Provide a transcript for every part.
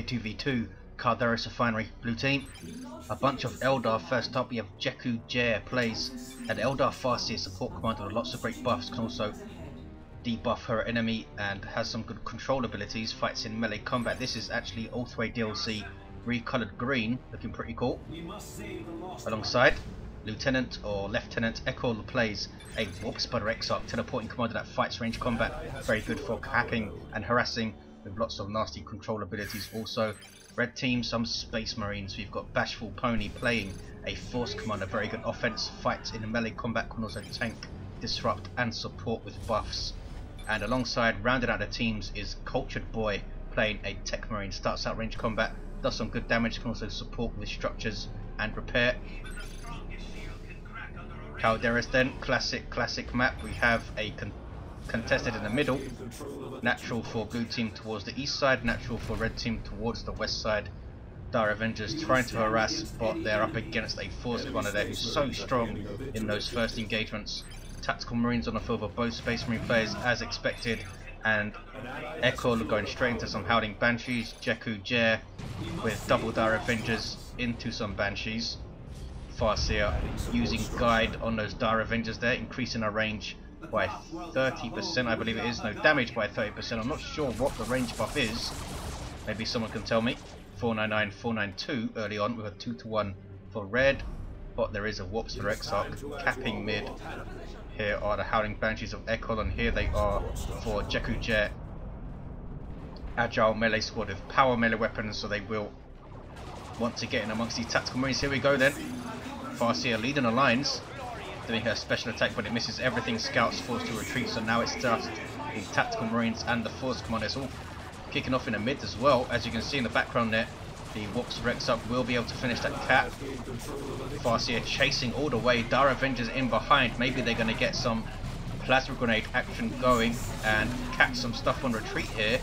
2v2, Calderis Refinery, blue team. A bunch of Eldar first up. We have JekkuJere plays an Eldar Farseer support commander with lots of great buffs, can also debuff her enemy and has some good control abilities, fights in melee combat. This is actually Ulthway DLC recolored green, looking pretty cool. Alongside Lieutenant or Lieutenant Ekul plays a Warp Spider Exarch teleporting commander that fights range combat, very good for hacking and harassing with lots of nasty control abilities. Also red team, some Space Marines. We've got Bashful Pwny playing a Force commander, very good offense, fights in melee combat, can also tank, disrupt and support with buffs. And alongside, rounding out the teams, is Cultured Boy playing a Techmarine, starts out range combat, does some good damage, can also support with structures and repair. Calderis then, classic map. We have a contested in the middle, natural for blue team towards the east side, natural for red team towards the west side. Dire Avengers trying to harass, but they're up against a Force commander there who's so strong in those first engagements. Tactical Marines on the field for both Space Marine players as expected, and Ekul going straight into some Howling Banshees. JekkuJere with double Dire Avengers into some Banshees. Farseer using Guide on those Dire Avengers there, increasing our range by 30%, I believe it is. No, damage by 30%. I'm not sure what the range buff is. Maybe someone can tell me. 499, 492 early on with a 2-to-1 for red, but there is a Warp Spider Exarch capping mid. Here are the Howling Banshees of Ekul, and here they are for JekkuJere. Agile melee squad with power melee weapons, so they will want to get in amongst these Tactical Marines. Here we go then. Farseer leading the lines, doing her special attack, but it misses everything. Scouts forced to retreat, so now it's just the Tactical Marines and the Force commanders all kicking off in the mid as well. As you can see in the background there, the Warp Spider Exarch will be able to finish that cap. Farseer chasing all the way, Dire Avengers in behind. Maybe they're going to get some plasma grenade action going and catch some stuff on retreat here.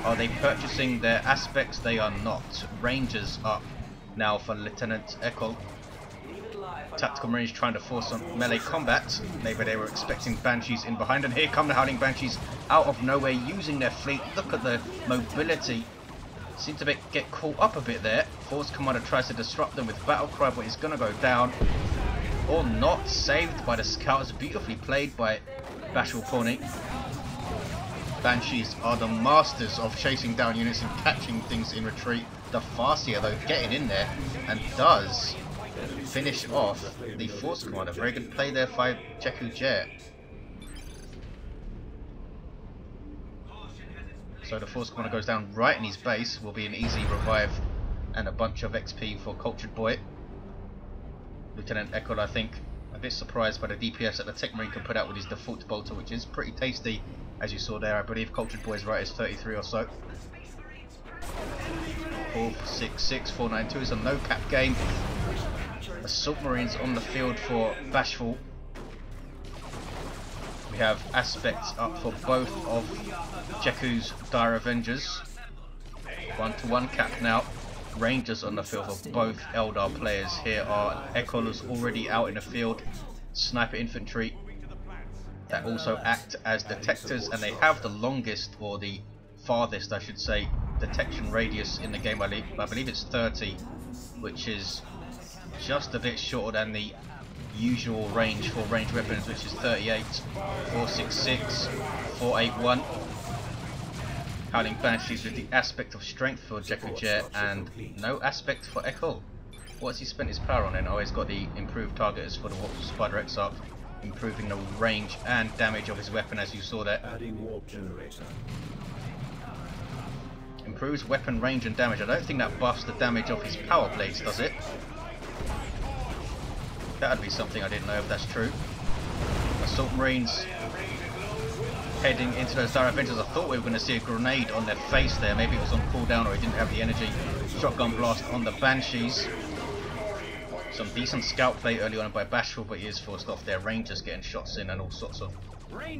Are they purchasing their aspects? They are not. Rangers up now for Lieutenant Ekul. Tactical Marines trying to force some melee combat. Maybe they were expecting Banshees in behind, and here come the Howling Banshees out of nowhere using their fleet. Look at the mobility. Seem to get caught up a bit there. Force commander tries to disrupt them with battle cry, but he's gonna go down. Or not. Saved by the scouts. Beautifully played by Bashful Pwny. Banshees are the masters of chasing down units and catching things in retreat. The Farseer though getting in there and does finish off the Force commander. Very good play there by JekkuJere. So the Force commander goes down right in his base. Will be an easy revive and a bunch of XP for Cultured Boy. Lieutenant Ekul, I think, a bit surprised by the DPS that the Techmarine can put out with his default bolter, which is pretty tasty, as you saw there. I believe Cultured Boy is right, it's 33 or so. 466, 492 is a no cap game. Assault Marines on the field for Bashful. We have aspects up for both of Jekku's Dire Avengers. 1-to-1 cap now. Rangers on the field for both Eldar players. Here are Ekul's already out in the field. Sniper infantry that also act as detectors, and they have the longest, or the farthest I should say, detection radius in the game. I believe it's 30, which is just a bit shorter than the usual range for ranged weapons, which is 38. 466, 481. Howling Banshees with the aspect of strength for JekkuJere and no aspect for Ekul. What has he spent his power on then? Oh, he's got the improved targets for the Warp Spider Exarch, improving the range and damage of his weapon, as you saw there. Improves weapon range and damage. I don't think that buffs the damage of his power blades, does it? That would be something I didn't know if that's true. Assault Marines heading into those Dire Avengers. I thought we were going to see a grenade on their face there. Maybe it was on cooldown or he didn't have the energy. Shotgun blast on the Banshees. Some decent scout play early on by Bashful, but he is forced off. Their Rangers getting shots in and all sorts of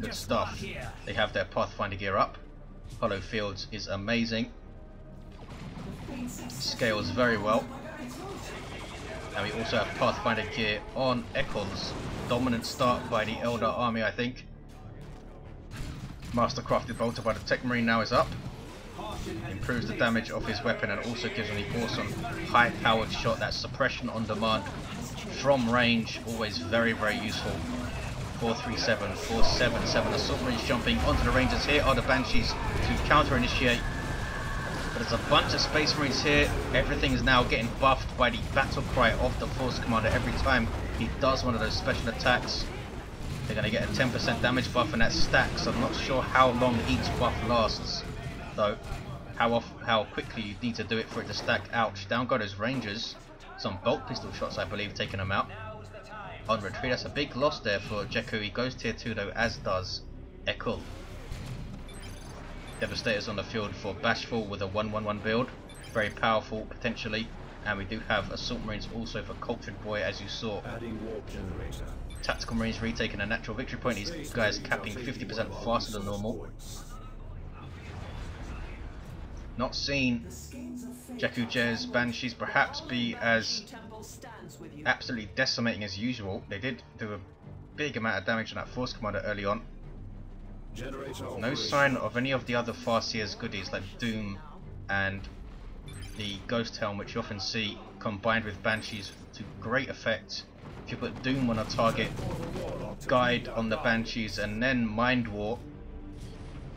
good stuff. They have their Pathfinder gear up. Hollow Fields is amazing. Scales very well. And we also have Pathfinder gear on Ekul's. Dominant start by the Eldar army, I think. Mastercrafted bolter by the Techmarine now is up. Improves the damage of his weapon and also gives him the awesome high-powered shot. That suppression on demand from range, always very, very useful. 437, 477. Assault Marines jumping onto the Rangers. Here are the Banshees to counter-initiate. But there's a bunch of Space Marines here. Everything is now getting buffed by the battle cry of the Force Commander every time he does one of those special attacks. They're going to get a 10% damage buff, and that stacks. I'm not sure how long each buff lasts, though. How quickly you need to do it for it to stack. Ouch. Down go those Rangers. Some bolt pistol shots, I believe, taking them out. On retreat, that's a big loss there for Jekku. He goes tier 2 though, as does Ekul. Devastators on the field for Bashful with a 1-1-1 build. Very powerful, potentially. And we do have Assault Marines also for Cultured Boy, as you saw. Tactical Marines retaking a natural victory point. These guys capping 50% faster than normal. Not seen JekkuJere's Banshees perhaps be as absolutely decimating as usual. They did do a big amount of damage on that Force Commander early on. No sign of any of the other Farseer's goodies like Doom and the Ghost Helm, which you often see combined with Banshees to great effect. If you put Doom on a target, Guide on the Banshees, and then Mind War,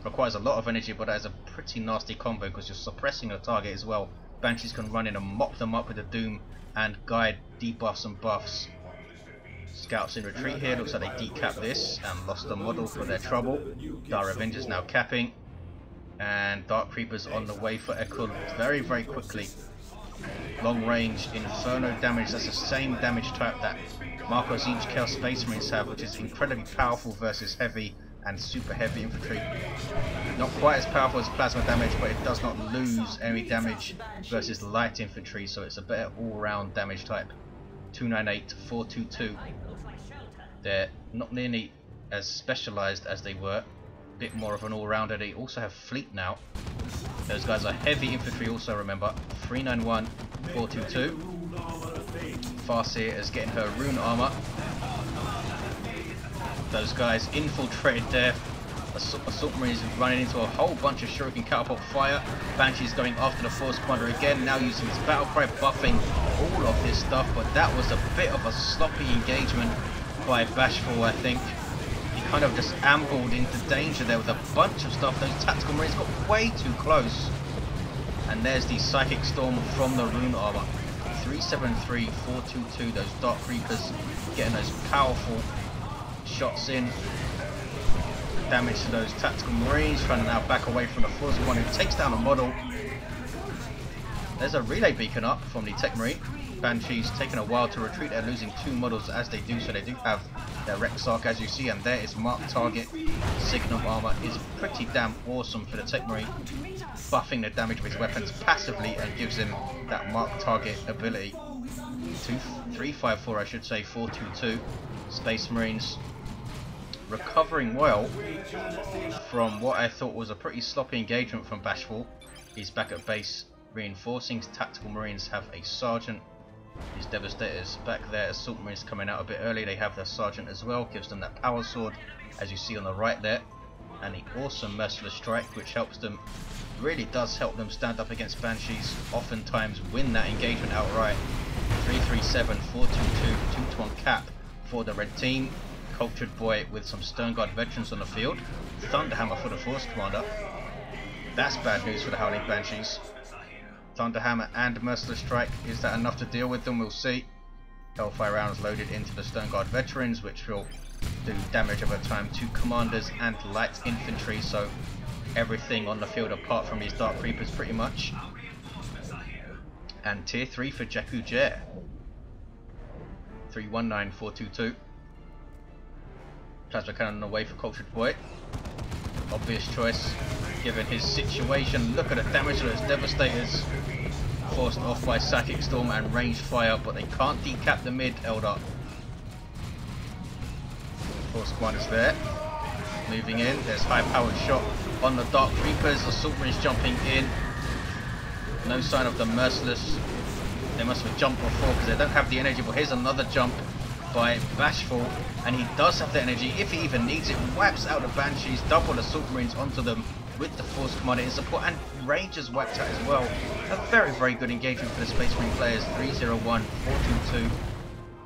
requires a lot of energy, but that is a pretty nasty combo because you're suppressing a target as well. Banshees can run in and mop them up with the Doom, and Guide debuffs and buffs. Scouts in retreat here. Looks like they decapped this and lost the model for their trouble. Dar Avengers now capping, and Dark Creepers on the way for Ekul very, very quickly. Long range Inferno damage. That's the same damage type that Marco Zinch Chaos Space Marines have, which is incredibly powerful versus heavy and super heavy infantry. Not quite as powerful as plasma damage, but it does not lose any damage versus light infantry, so it's a better all-round damage type. 298 to 422. They're not nearly as specialized as they were. A bit more of an all-rounder. They also have fleet now. Those guys are heavy infantry also, remember. 391, 422. Farseer is getting her rune armor. Those guys infiltrated there. Assault Marines running into a whole bunch of Shuriken catapult fire. Banshees going after the Force Commander again, now using his battle cry, buffing all of this stuff, but that was a bit of a sloppy engagement by Bashful, I think. He kind of just ambled into danger there with a bunch of stuff. Those Tactical Marines got way too close. And there's the Psychic Storm from the rune armor. 373, 422, those Dark Creepers getting those powerful shots in. Damage to those Tactical Marines, trying to now back away from the Force one who takes down a model. There's a relay beacon up from the Techmarine. Banshees taking a while to retreat. They're losing 2 models as they do, so they do have their Exarch, as you see, and there is marked target. Signum armor is pretty damn awesome for the Techmarine, buffing the damage of his weapons passively and gives him that marked target ability. 354, I should say, 422. Space Marines recovering well from what I thought was a pretty sloppy engagement from Bashful. He's back at base reinforcing. Tactical Marines have a Sergeant. These Devastators back there. Assault Marines coming out a bit early. They have their Sergeant as well. Gives them that power sword, as you see on the right there. And the awesome Merciless Strike, which helps them, really does help them stand up against Banshees. Oftentimes win that engagement outright. 337, 422, 2-1 cap for the red team. Cultured Boy with some Stern Guard veterans on the field. Thunderhammer for the Force Commander. That's bad news for the Howling Banshees. Thunderhammer and Merciless Strike. Is that enough to deal with them? We'll see. Hellfire rounds loaded into the Stern Guard veterans, which will do damage over time to commanders and light infantry. So everything on the field apart from these Dark Creepers pretty much. And tier 3 for JekkuJere. 319, 422. Plasma Cannon away for Cultured Boy. Obvious choice given his situation. Look at the damage to those Devastators. Forced off by Psychic Storm and ranged fire, but they can't decap the mid Eldar. Force Commander's there. Moving in. There's high powered shot on the Dark Creepers. Assault Marines jumping in. No sign of the Merciless. They must have jumped before because they don't have the energy. But here's another jump by Bashful, and he does have the energy if he even needs it. Wipes out the Banshees, double Assault Marines onto them. with the Force Commander in support, and Rangers wiped out as well. A very, very good engagement for the Space Marine players. 301, 422.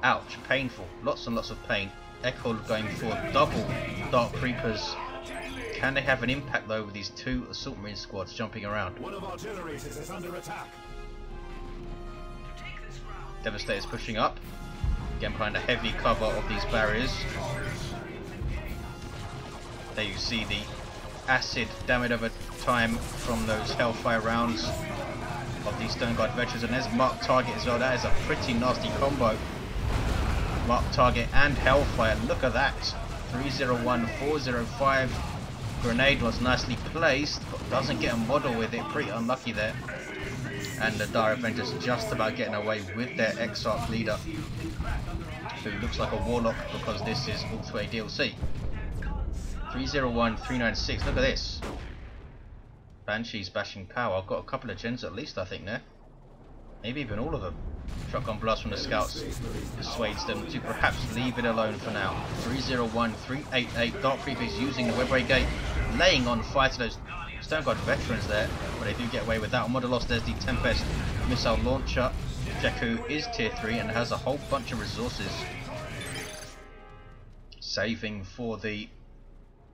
Ouch, painful. Lots and lots of pain. Ekul going for double Dark Creepers. Can they have an impact though with these two Assault Marine squads jumping around? One of our generators is under attack. Devastator's pushing up. Again behind a heavy cover of these barriers. There you see the acid damage over time from those Hellfire rounds of these Stone Guard veterans, and there's Mark Target as well. That is a pretty nasty combo. Mark Target and Hellfire, look at that. 301, 405. Grenade was nicely placed, but doesn't get a model with it. Pretty unlucky there. And the Dire Avengers just about getting away with their Exarch leader, who looks like a warlock because this is also a DLC. 301, 396, look at this. Banshees bashing power. I've got a couple of gens at least, I think, there. Maybe even all of them. Shotgun blast from the scouts persuades them to perhaps leave it alone for now. 301, 388. Dark Creepers using the Webway Gate, laying on fire to those Stone Guard veterans there, but they do get away with that. On Modelos, there's the Tempest missile launcher. Jekku is tier 3 and has a whole bunch of resources. Saving for the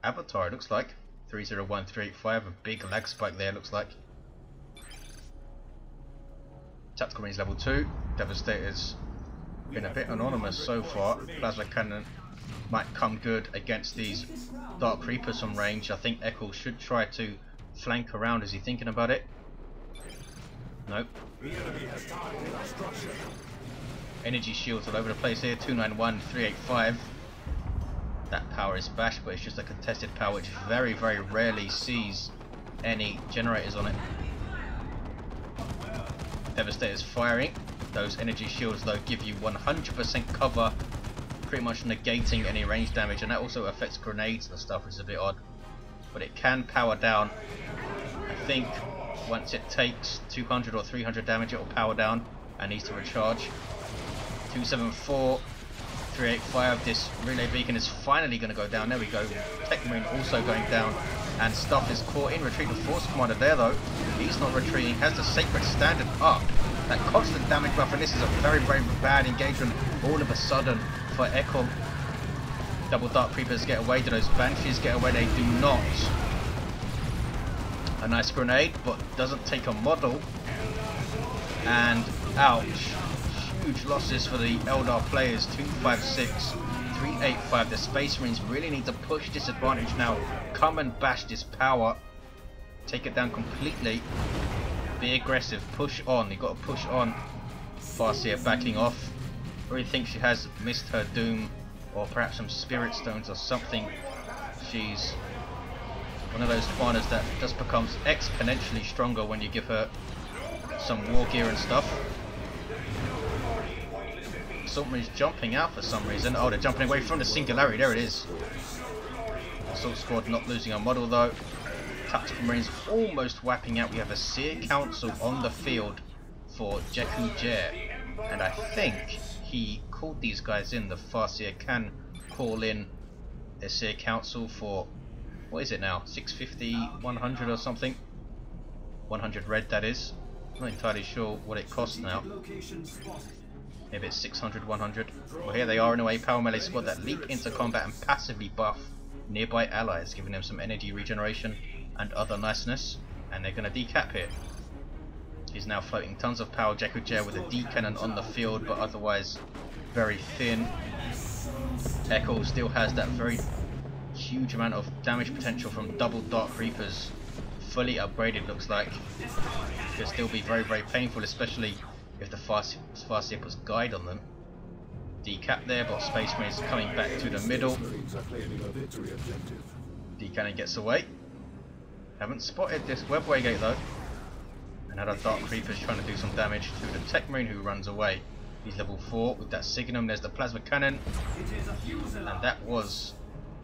Avatar, it looks like. 301, 385, a big lag spike there, looks like. Tactical Marines level 2. Devastator's been a bit anonymous so far. Plasma Cannon might come good against these Dark Creepers from range. I think Ekul should try to flank around. Is he thinking about it? Nope. Energy shields all over the place here. 291, 385. That power is bashed, but it's just a contested power which very, very rarely sees any generators on it. Devastator's firing. Those energy shields though give you 100% cover, pretty much negating any range damage, and that also affects grenades and stuff, which is a bit odd. But it can power down. I think once it takes 200 or 300 damage it will power down and needs to recharge. 274, 385, this relay beacon is finally going to go down. There we go. Techmarine also going down, and stuff is caught in. Retreat the Force Commander there though. He's not retreating, has the Sacred Standard up. That constant damage buff, and this is a very, very bad engagement all of a sudden for Ekul. Double Dark Creepers get away. Do those Banshees get away? They do not. A nice grenade, but doesn't take a model. And ouch. Huge losses for the Eldar players. 256, 385. The Space Marines really need to push this advantage now. Come and bash this power. Take it down completely. Be aggressive. Push on. You've got to push on. Farseer backing off. Really think she has missed her doom, or perhaps some Spirit Stones or something. She's one of those commanders that just becomes exponentially stronger when you give her some war gear and stuff. Assault Marines jumping out for some reason. Oh, they're jumping away from the Singularity. There it is. Assault Squad not losing a model though. Tactical Marines almost wiping out. We have a Seer Council on the field for JekkuJere, and I think he called these guys in. The Farseer can call in their Seer Council for, what is it now, 650, 100 or something. 100 red, that is. I'm not entirely sure what it costs now. Maybe it's 600, 100. Well, here they are in a way, power melee squad that leap into combat and passively buff nearby allies, giving them some energy regeneration and other niceness. And they're going to decap here. He's now floating tons of power. JekkuJere with a D cannon on the field, but otherwise very thin. Ekul still has that very huge amount of damage potential from double Dark Creepers. Fully upgraded, looks like. Could still be very, very painful, especially if the Farseer puts guide on them. Decap there, but Space Marine is coming back to the middle. D cannon gets away. Haven't spotted this Webway Gate though. Another Dark Creeper's trying to do some damage to the Techmarine, who runs away. He's level 4 with that Signum. There's the Plasma Cannon. And that was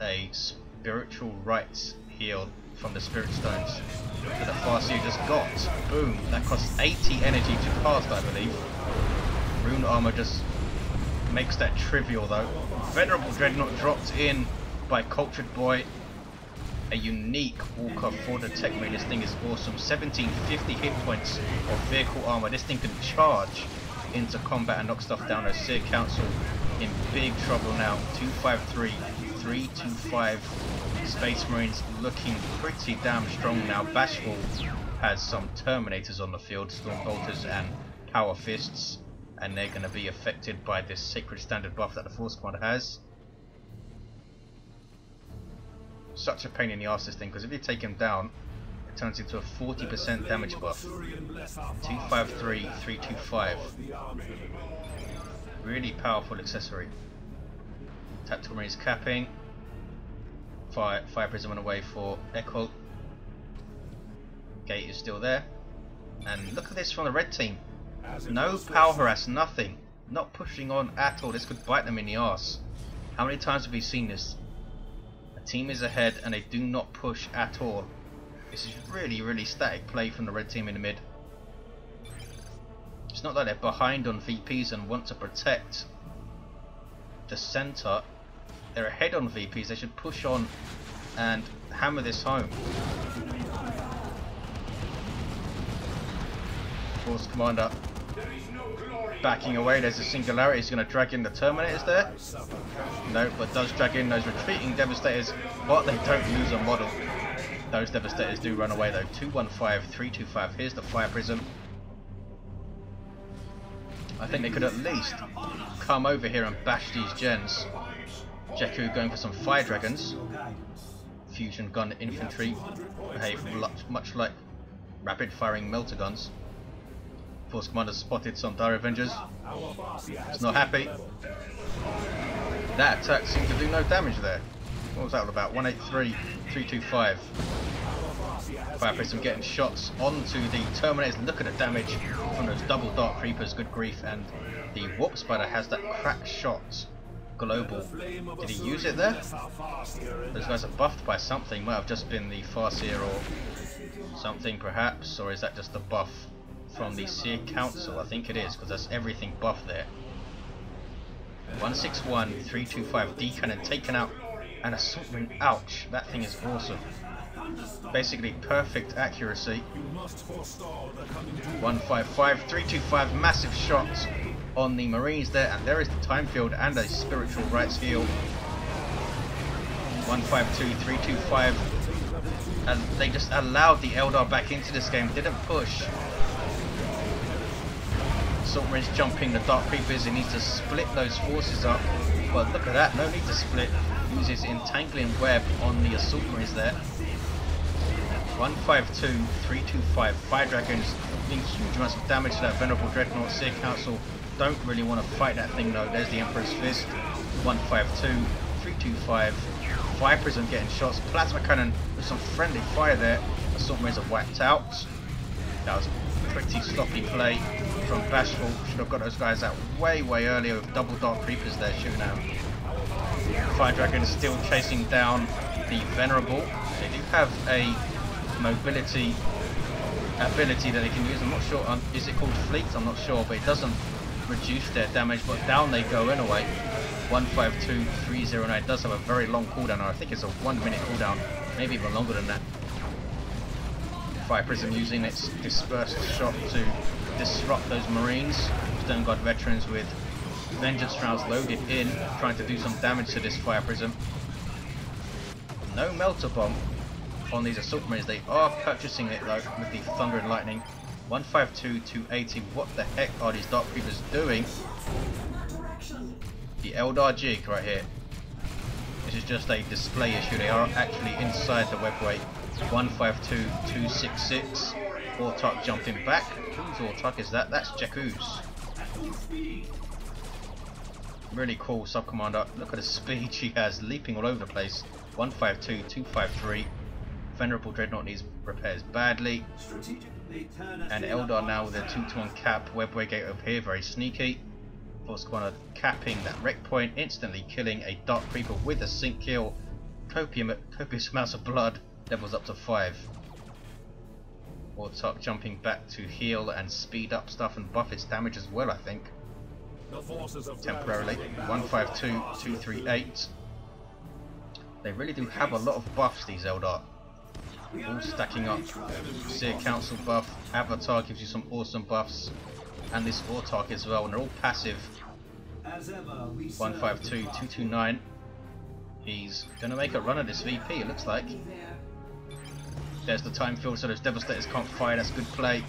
a Spiritual Rights heal from the Spirit Stones that the Farseer just got. Boom. That costs 80 energy to cast, I believe. Rune Armor just makes that trivial though. Venerable Dreadnought dropped in by Cultured Boy. a unique walker for the Techmarine. This thing is awesome. 1750 hit points of vehicle armor. This thing can charge into combat and knock stuff down. A Seer Council in big trouble now. 253, 325 Space Marines looking pretty damn strong now. Bashful has some Terminators on the field, Storm Bolters and Power Fists, and they're going to be affected by this Sacred Standard buff that the Force Commander has. Such a pain in the arse, this thing, because if you take him down, it turns into a 40% damage buff. 253, 325. Really powerful accessory. Tactical Marines capping. Fire Prism on the way for Ekul. Gate is still there. And look at this from the red team. No power harass, nothing. Not pushing on at all. This could bite them in the arse. How many times have we seen this? A team is ahead and they do not push at all. This is really static play from the red team in the mid. It's not like they're behind on VPs and want to protect the center. They're ahead on VPs. They should push on and hammer this home. Force Commander backing away. There's a Singularity. He's going to drag in the Terminators there. No, but does drag in those retreating Devastators, but they don't lose a model. Those Devastators do run away though. 215, 325. Here's the Fire Prism. I think they could at least come over here and bash these gens. Jekku going for some Fire Dragons. Fusion Gun Infantry behave much like rapid firing melter guns. Force Commander spotted some Dire Avengers. It's not happy. That attack seemed to do no damage there. What was that all about? 183, 325. Fire Prism getting shots onto the Terminators. Look at the damage from those double Dark Creepers. Good grief. And the Warp Spider has that crack shot. Global. Did he use it there? Those guys are buffed by something. Might have just been the Farseer or something perhaps. Or is that just a buff from the Seer Council? I think it is, because that's everything buff there. 161, 325 D-Cannon taken out, and Assault Marine. Ouch, that thing is awesome. Basically perfect accuracy. 155, 325, massive shots on the Marines there, and there is the Time Field and a Spiritual Rights heal. 152, 325, and they just allowed the Eldar back into this game, didn't push. Assault Marines jumping the Dark Creepers. He needs to split those forces up. Well, look at that, no need to split. Uses Entangling Web on the Assault Marines there. 152, 325, Fire Dragons doing huge amounts of damage to that Venerable Dreadnought. Seer Council don't really want to fight that thing though. There's the Emperor's Fist. 152, 325, Fire Prism getting shots. Plasma Cannon with some friendly fire there. Assault Marines are wiped out. That was pretty sloppy play from Bashful. Should have got those guys out way earlier with double Dark Creepers there shooting at them. Fire Dragon is still chasing down the Venerable. They do have a mobility ability that they can use. I'm not sure, is it called Fleet? I'm not sure, but it doesn't reduce their damage, but down they go anyway. 152, 309 does have a very long cooldown. I think it's a 1 minute cooldown, maybe even longer than that. Fire Prism using its dispersed shot to disrupt those Marines. Stone Guard veterans with Vengeance rounds loaded in, trying to do some damage to this Fire Prism. No Melter Bomb on these Assault Marines. They are purchasing it though with the Thunder and Lightning. 152, 280. What the heck are these Dark Creepers doing? The Eldar jig right here. This is just a display issue. They are actually inside the webway. 152, 266. Ork jumping back. Whose Ork is that? That's Jekku's. Really cool sub commander. Look at the speed she has, leaping all over the place. 152, 253. Venerable Dreadnought needs repairs badly. And Eldar now with a 2-to-1 cap. Webway gate over here, very sneaky. Force Commander capping that wreck point, instantly killing a Dark Creeper with a sync kill. Copious amounts of blood. Levels up to 5. Ork jumping back to heal and speed up stuff and buff its damage as well, I think. Temporarily. 152, 238. They really do have a lot of buffs, these Eldar. All stacking up. Seer Council buff, Avatar gives you some awesome buffs, and this Autarch as well, and they're all passive. 152, 229. He's gonna make a run at this VP, it looks like. There's the time field, so those Devastators can't fire, that's good play.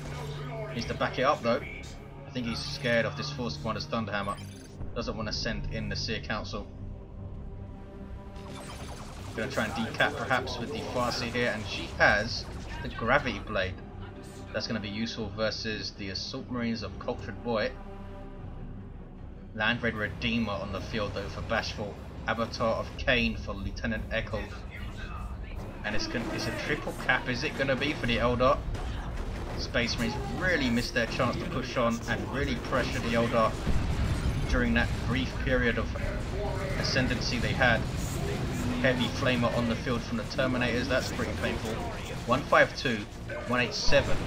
Needs to back it up though. I think he's scared of this Force Commander's Thunderhammer. Doesn't want to send in the Seer Council. Gonna try and decap perhaps with the Farseer here, and she has the Gravity Blade. That's gonna be useful versus the Assault Marines of Cultured Boy. Land Raider Redeemer on the field though for Bashful. Avatar of Cain for Lieutenant Ekul. And it's a triple cap, is it gonna be for the Eldar? Space Marines really missed their chance to push on and really pressure the Eldar during that brief period of ascendancy they had. Heavy flamer on the field from the Terminators, that's pretty painful. 152, 187.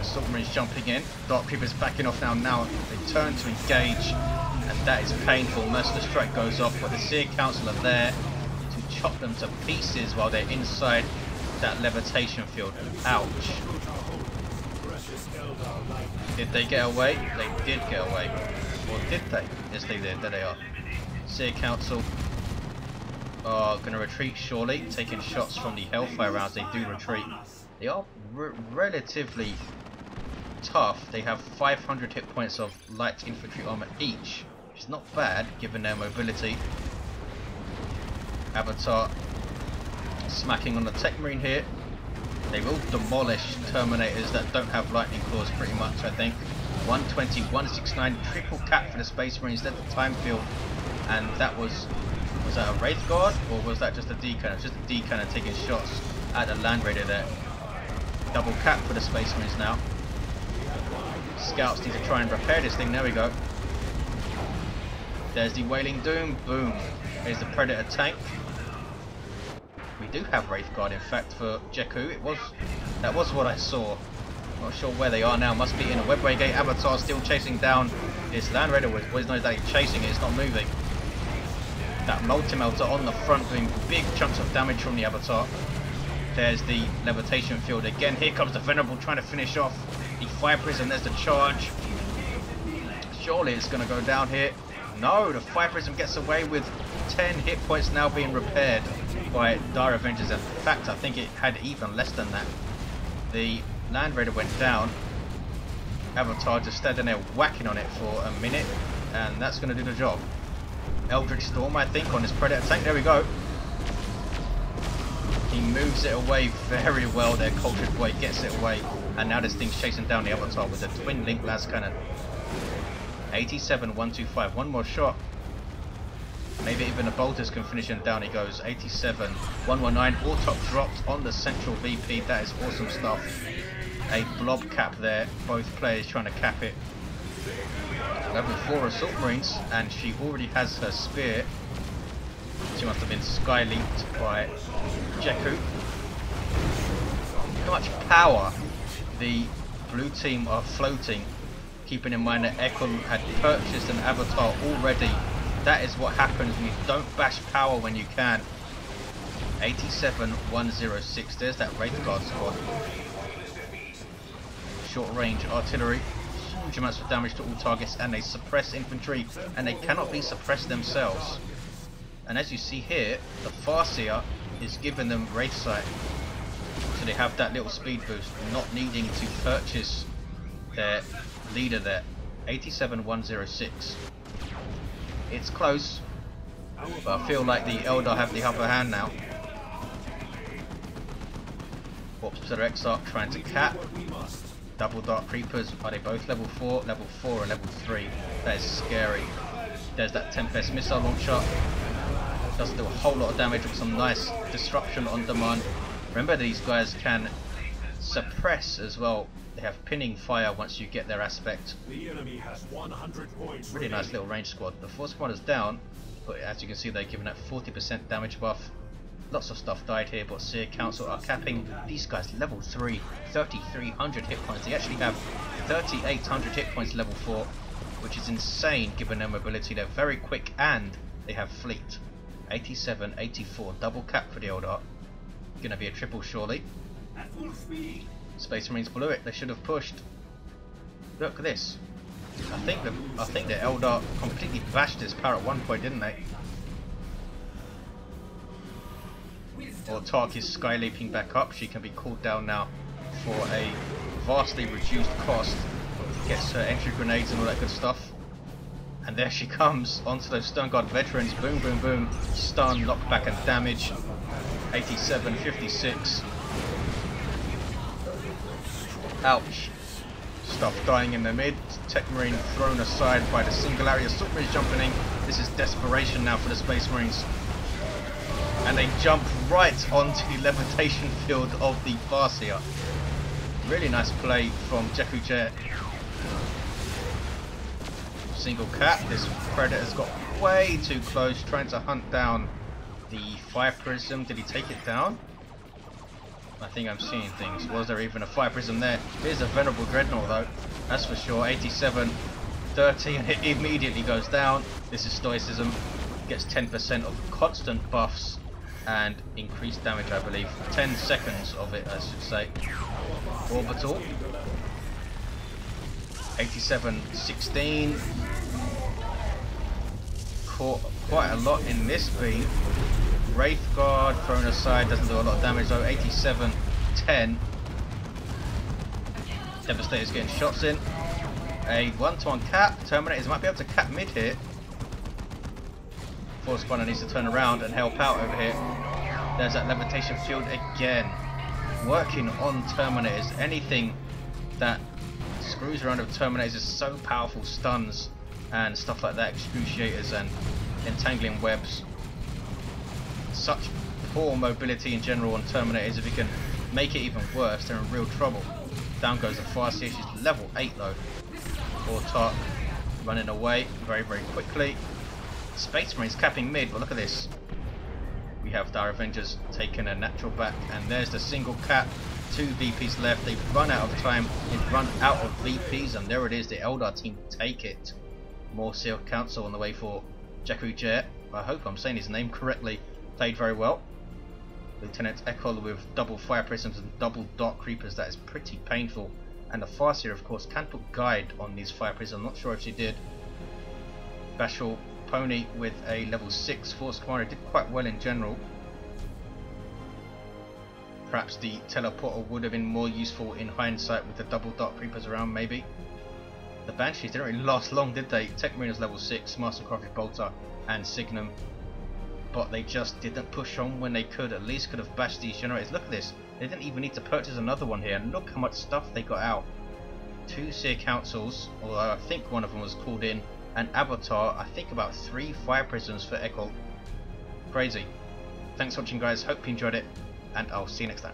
Assault Marines jumping in. Dark Creepers backing off now. They turn to engage, and that is painful. Merciless Strike goes off, but the Seer Council are there to chop them to pieces while they're inside that levitation field. Ouch. Did they get away? They did get away. Or did they? Yes, they did. There they are. Seer Council are going to retreat surely, taking shots from the Hellfire rounds. They do retreat. They are relatively tough. They have 500 hit points of light infantry armor each, which is not bad given their mobility. Avatar smacking on the Techmarine here. They will demolish Terminators that don't have lightning claws pretty much, I think. 120, 169, triple cap for the Space Marines, then the time field. And that was that a Wraith Guard, or was that just a D-Cannon? Just a D-Cannon taking shots at the Land Raider there. Double cap for the Space Marines now. Scouts need to try and repair this thing, there we go. There's the Wailing Doom, boom. There's the Predator tank. We do have Wraith Guard in fact for Jekku, that was what I saw. Not sure where they are now, must be in a Webway Gate. Avatar still chasing down this Land Raider with boys knows that he's chasing it, it's not moving. That Multi-Melter on the front doing big chunks of damage from the Avatar. There's the levitation field again. Here comes the Venerable trying to finish off the Fire Prism. There's the charge. Surely it's going to go down here. No, the Fire Prism gets away with 10 hit points now being repaired by Dire Avengers. In fact, I think it had even less than that. The Land Raider went down. Avatar just standing there whacking on it for a minute, and that's going to do the job. Eldritch Storm, I think, on his Predator tank. There we go. He moves it away very well there. Cultured Boy gets it away, and now this thing's chasing down the Avatar with a twin link las cannon. 87, 125. One more shot. Maybe even the bolters can finish him down. He goes 87, 119. Autarch dropped on the central VP. That is awesome stuff. A blob cap there. Both players trying to cap it. Level 4 Assault Marines, and she already has her spear. She must have been sky linked by Jekku. How much power the blue team are floating, keeping in mind that Ekul had purchased an Avatar already. That is what happens when you don't bash power when you can. 87, 106. There's that Wraith Guard squad. Short range artillery. Huge amounts of damage to all targets, and they suppress infantry, and they cannot be suppressed themselves. And as you see here, the Farseer is giving them Wraith Sight, so they have that little speed boost, not needing to purchase their leader there. 87, 106. It's close, but I feel like the Eldar have the upper hand now. Warp Splitter Exarch trying to cap. Double Dark Creepers, are they both level 4? Level 4 and level 3. That is scary. There's that Tempest missile launcher. Doesn't do a whole lot of damage with some nice disruption on demand. Remember, these guys can suppress as well. They have pinning fire once you get their aspect. The enemy has 100 points. Really nice little range squad. The Force Commander's down, but as you can see, they're giving that 40% damage buff. Lots of stuff died here, but Seer Council are capping these guys level 3, 3,300 hit points. They actually have 3,800 hit points level 4, which is insane given their mobility. They're very quick and they have fleet. 87, 84, double cap for the Eldar. Gonna be a triple surely. At full speed. Space Marines blew it, they should have pushed. Look at this. I think the Eldar completely bashed this power at one point, didn't they? Ork is sky leaping back up. She can be called down now for a vastly reduced cost. Gets her entry grenades and all that good stuff. And there she comes onto those Stone Guard veterans. Boom, boom, boom. Stun, knockback and damage. 87, 56. Ouch. Stuff dying in the mid. Techmarine thrown aside by the Singularity. Assault Marines jumping in. This is desperation now for the Space Marines. And they jump right onto the levitation field of the Farseer. Really nice play from JekkuJere. Single cap. This Predator's got way too close, trying to hunt down the Fire Prism. Did he take it down? I think I'm seeing things. Was there even a Fire Prism there? Here's a Venerable Dreadnought though, that's for sure. 87, 30, and it immediately goes down. This is Stoicism. Gets 10% of constant buffs and increased damage, I believe. 10 seconds of it, I should say. Orbital. 87, 16. Caught quite a lot in this beam. Wraith Guard thrown aside, doesn't do a lot of damage though. 87, 10. Devastator's getting shots in. A 1-to-1 cap. Terminators might be able to cap mid here. Force Spawner needs to turn around and help out over here. There's that levitation field again. Working on Terminators. Anything that screws around with Terminators is so powerful. Stuns and stuff like that. Excruciators and entangling webs. Such poor mobility in general on Terminators. If you can make it even worse, they're in real trouble. Down goes the Farseer. She's level 8 though. Ork running away very, very quickly. Space Marines capping mid, but look at this. We have Dire Avengers taking a natural back, and there's the single cap. 2 VPs left. They've run out of time. They've run out of VPs, and there it is. The Eldar team take it. More Seal Council on the way for JekkuJere. I hope I'm saying his name correctly. Played very well. Lieutenant Ekul with double Fire Prisms and double Dark Creepers. That is pretty painful. And the Farseer, of course, can put guide on these Fire Prisms. I'm not sure if she did. Bashful Pwny with a level 6 Force Commander did quite well in general. Perhaps the teleporter would have been more useful in hindsight with the double Dark Creepers around, maybe. The Banshees didn't really last long, did they? Techmarine was level 6, Mastercrafted Bolter and Signum. But they just didn't push on when they could. At least could have bashed these generators. Look at this. They didn't even need to purchase another one here. And look how much stuff they got out. 2 Seer Councils, although I think one of them was called in. An Avatar. I think about 3 Fire Prisms for Ekul. Crazy. Thanks for watching, guys. Hope you enjoyed it. And I'll see you next time.